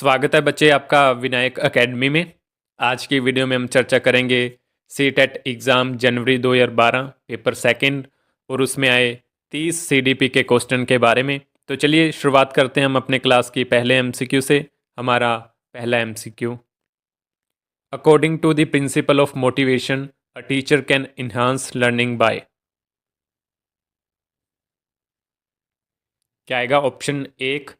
स्वागत है बच्चे आपका विनायक एकेडमी में। आज की वीडियो में हम चर्चा करेंगे सीटेट एग्ज़ाम जनवरी 2012 पेपर सेकंड और उसमें आए 30 सीडीपी के क्वेश्चन के बारे में। तो चलिए शुरुआत करते हैं हम अपने क्लास की पहले एमसीक्यू से। हमारा पहला MCQ, according to the principle of motivation a teacher can enhance learning by. क्या आएगा? ऑप्शन एक,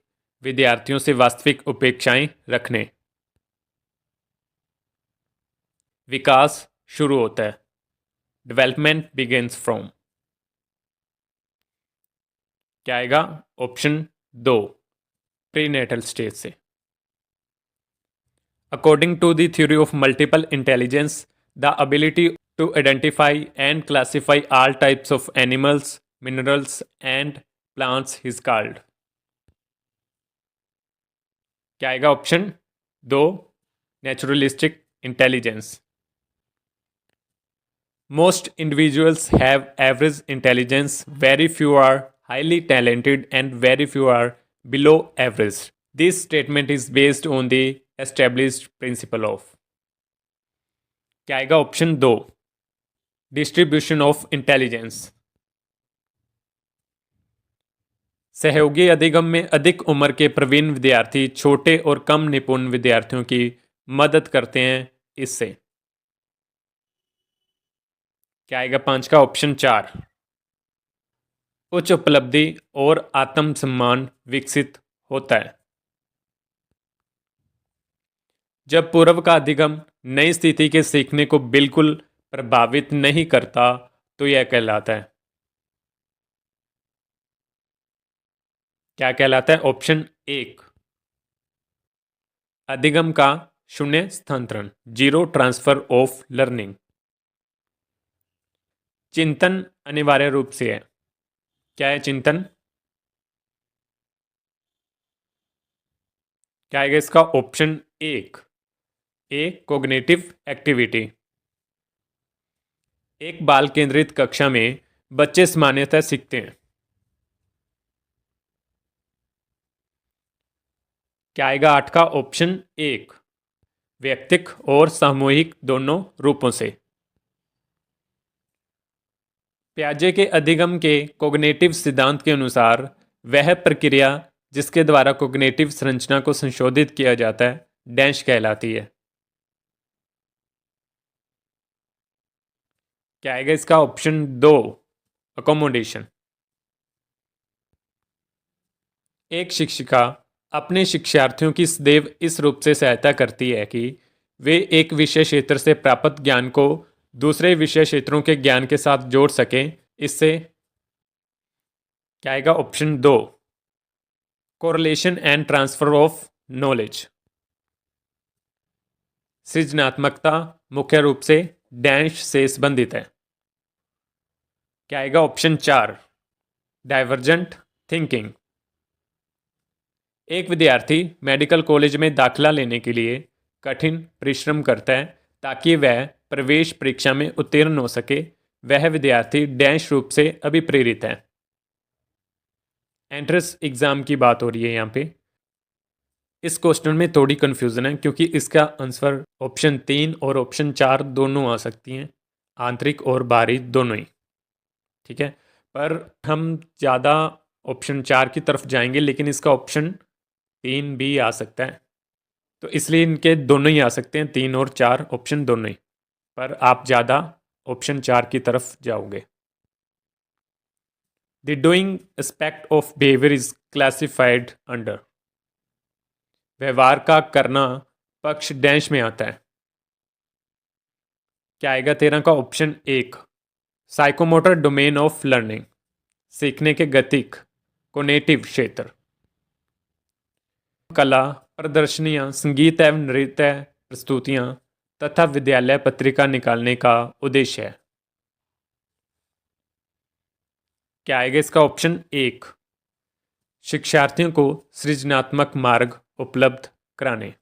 विद्यार्थियों से वास्तविक अपेक्षाएं रखने। विकास शुरू होता है, डेवलपमेंट बिगिंस फ्रॉम। क्या आएगा? ऑप्शन दो, प्रीनेटल स्टेज से। According to the theory of multiple intelligence the ability to identify and classify all types of animals, minerals and plants is called. क्या आएगा? ऑप्शन दो, naturalistic intelligence. Most individuals have average intelligence, very few are highly talented, and very few are below average. This statement is based on the established principle of। क्या आएगा? Option दो, distribution of intelligence. सहयोगी अधिगम में अधिक उम्र के प्रवीण विद्यार्थी छोटे और कम निपुण विद्यार्थियों की मदद करते हैं इससे। क्या आएगा? पांच का ऑप्शन चार, उच्च उपलब्धि और आत्मसम्मान विकसित होता है। जब पूर्व का अधिगम नई स्थिति के सीखने को बिल्कुल प्रभावित नहीं करता तो यह कहलाता है। क्या कहलाता है? ऑप्शन एक, अधिगम का शून्य स्थानांतरण, जीरो ट्रांसफर ऑफ लर्निंग। चिंतन अनिवार्य रूप से है। क्या है चिंतन? क्या आएगा इसका? ऑप्शन एक, ए कोग्निटिव एक्टिविटी। एक बाल केंद्रित कक्षा में बच्चे सामान्यतः सीखते हैं। क्या आएगा? आठ का ऑप्शन एक, वैयक्तिक और सामूहिक दोनों रूपों से। प्याजे के अधिगम के कोग्निटिव सिद्धांत के अनुसार वह प्रक्रिया जिसके द्वारा कोग्निटिव संरचना को संशोधित किया जाता है डैश कहलाती है। क्या आएगा इसका? ऑप्शन दो, अकोमोडेशन। एक शिक्षिका अपने शिक्षार्थियों की सदैव इस रूप से सहायता करती है कि वे एक विषय क्षेत्र से प्राप्त ज्ञान को दूसरे विषय क्षेत्रों के ज्ञान के साथ जोड़ सकें। इससे क्या आएगा? ऑप्शन दो, correlation and transfer of knowledge. सृजनात्मकता मुख्य रूप से डैश से संबंधित है। क्या आएगा? ऑप्शन चार, डाइवर्जेंट थिंकिंग। एक विद्यार्थी मेडिकल कॉलेज में दाखिला लेने के लिए कठिन परिश्रम करता है ताकि वह प्रवेश परीक्षा में उत्तीर्ण हो सके। वह विद्यार्थी डैश रूप से अभिप्रेरित है। एंट्रेंस एग्जाम की बात हो रही है यहाँ पे। इस क्वेश्चन में थोड़ी कंफ्यूजन है क्योंकि इसका आंसर ऑप्शन तीन और ऑप्शन चार दोनों आ सकती हैं, आंतरिक और बाहरी दोनों ही। ठीक है, पर हम ज़्यादा ऑप्शन चार की तरफ जाएंगे, लेकिन इसका ऑप्शन तीन भी आ सकता है, तो इसलिए इनके दोनों ही आ सकते हैं, तीन और चार ऑप्शन दोनों ही, पर आप ज़्यादा ऑप्शन चार की तरफ जाओगे। The doing aspect of behaviour is classified under. व्यवहार का करना पक्ष डैश में आता है। क्या आएगा? तेरह का ऑप्शन एक, साइकोमोटर डोमेन ऑफ लर्निंग, सीखने के गतिक कोनेटिव क्षेत्र। कला प्रदर्शनियां, संगीत एवं नृत्य प्रस्तुतियां तथा विद्यालय पत्रिका निकालने का उद्देश्य है। क्या आएगा इसका? ऑप्शन एक, शिक्षार्थियों को सृजनात्मक मार्ग उपलब्ध कराने।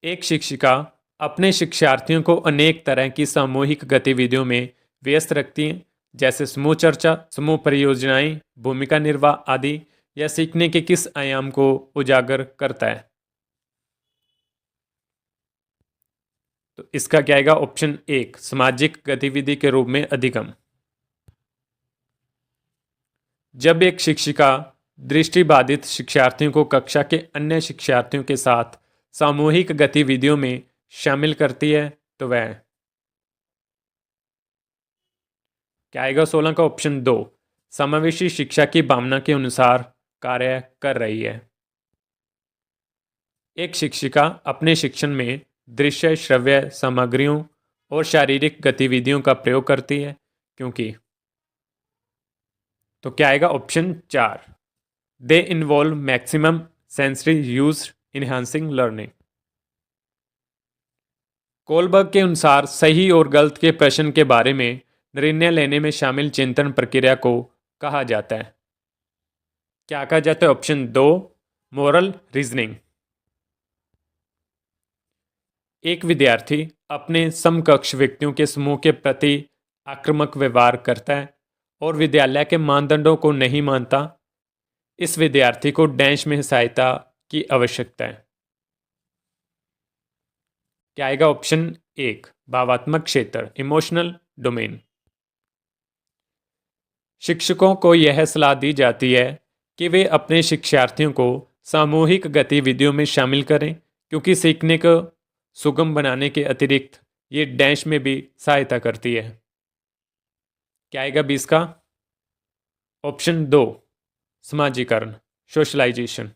एक शिक्षिका अपने शिक्षार्थियों को अनेक तरह की सामूहिक गतिविधियों में व्यस्त रखती हैं, जैसे समूह चर्चा, समूह परियोजनाएं, भूमिका निर्वाह आदि। यह सीखने के किस आयाम को उजागर करता है? तो इसका क्या आएगा? ऑप्शन 1 सामाजिक गतिविधि के रूप में अधिगम। जब एक शिक्षिका दृष्टिबाधित शिक्षार्थियों को कक्षा के अन्य शिक्षार्थियों के साथ सामूहिक गतिविधियों में शामिल करती है तो वह क्या आएगा? 16 का ऑप्शन 2 समावेशी शिक्षा की भावना के अनुसार कार्य कर रही है। एक शिक्षिका अपने शिक्षण में दृश्य श्रव्य सामग्रियों और शारीरिक गतिविधियों का प्रयोग करती है क्योंकि तो क्या आएगा? Option 4 they involve maximum sensory use enhancing learning. Kohlberg के अनुसार सही और गलत के प्रश्न के बारे में निर्णय लेने में शामिल चिंतन प्रक्रिया को कहा जाता है? क्या कहा जाता है? Option 2 moral reasoning. एक विद्यार्थी अपने समकक्ष व्यक्तियों के समूह के प्रति आक्रामक व्यवहार करता है और विद्यालय के मानदंडों को नहीं मानता। इस विद्यार्थी को डैश में सहायता की आवश्यकता है। क्या आएगा? ऑप्शन 1 भावात्मक क्षेत्र इमोशनल डोमेन। शिक्षकों को यह सलाह दी जाती है कि वे अपने शिक्षार्थियों को सामूहिक गतिविधियों में शामिल करें क्योंकि सीखने को सुगम बनाने के अतिरिक्त ये डैश में भी सहायता करती है। क्या आएगा 20 का? ऑप्शन 2 समाजीकरण सोशलाइजेशन।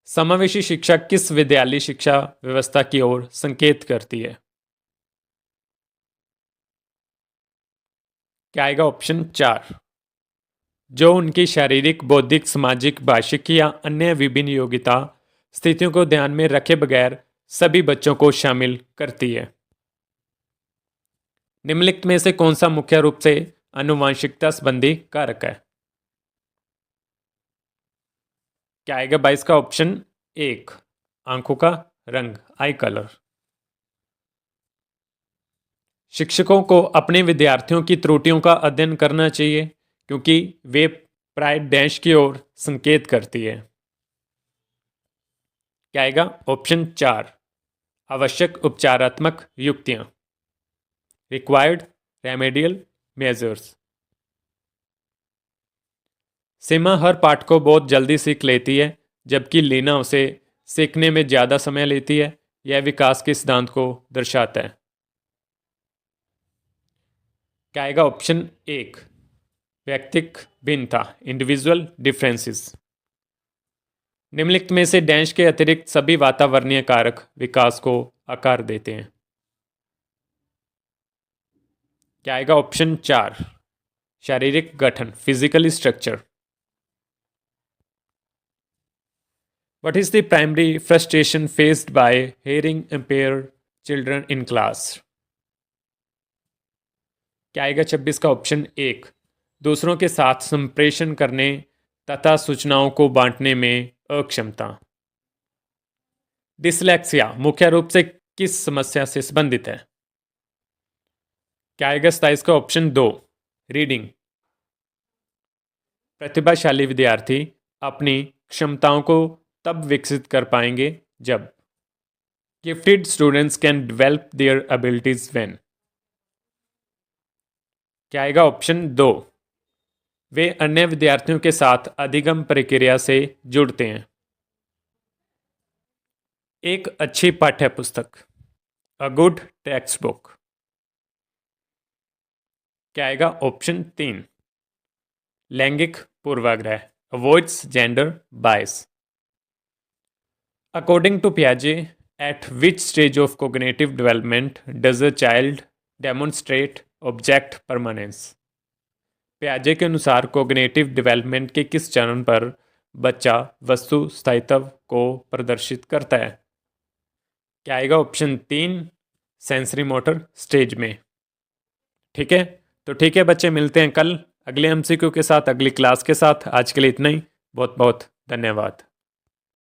समावेशी शिक्षा किस विद्यालय शिक्षा व्यवस्था की ओर संकेत करती है? क्या आएगा? ऑप्शन 4 जो उनकी शारीरिक बौद्धिक सामाजिक भाषिक या अन्य विभिन्न योग्यता स्थितियों को ध्यान में रखे बगैर सभी बच्चों को शामिल करती है। निम्नलिखित में से कौन सा मुख्य रूप से आनुवंशिकता संबंधी कारक है? क्या आएगा 22 का? ऑप्शन 1 आंखों का रंग आई कलर। शिक्षकों को अपने विद्यार्थियों की त्रुटियों का अध्ययन करना चाहिए क्योंकि वे प्राय डैश की ओर संकेत करती है। क्या आएगा? ऑप्शन 4 आवश्यक उपचारात्मक युक्तियां रिक्वायर्ड रेमेडियल मेजर्स। सीमा हर पाठ को बहुत जल्दी सीख लेती है जबकि लीना उसे सीखने में ज़्यादा समय लेती है। यह विकास के सिद्धांत को दर्शाता है। क्या आएगा? ऑप्शन 1 व्यक्तिक भिन्नता इंडिविजुअल डिफरेंसेस। निम्नलिखित में से डैश के अतिरिक्त सभी वातावरणीय कारक विकास को आकार देते हैं? क्या आएगा? ऑप्शन 4 शारीरिक गठन physical structure. What is the primary frustration faced by hearing impaired children in class? क्या आएगा 26 का? ऑप्शन 1 दूसरों के साथ संप्रेषण करने तथा सूचनाओं को बांटने में अक्षमता। डिसलेक्सिया मुख्य रूप से किस समस्या से संबंधित है? क्या आएगा 27 का? Option 2 reading. प्रतिभाशाली विद्यार्थी अपनी क्षमताओं को तब विकसित कर पाएंगे जब gifted students can develop their abilities when. क्या आएगा? ऑप्शन 2 वे अन्य विद्यार्थियों के साथ अधिगम प्रक्रिया से जुड़ते हैं। एक अच्छी पाठ्य पुस्तक अ गुड टेक्स्ट बुक। क्या आएगा? ऑप्शन 3 लैंगिक पूर्वाग्रह avoids gender bias. According to Piaget, at which stage of cognitive development does a child demonstrate object permanence? Piaget के अनुसार कोग्निटिव डेवलपमेंट के किस चरण पर बच्चा वस्तु स्थायित्व को प्रदर्शित करता है? क्या आएगा? ऑप्शन 3 सेंसरी मोटर स्टेज में। ठीक है, तो ठीक है बच्चे, मिलते हैं कल अगले एमसीक्यू के साथ, अगली क्लास के साथ। आज के लिए इतना ही। बहुत बहुत धन्यवाद।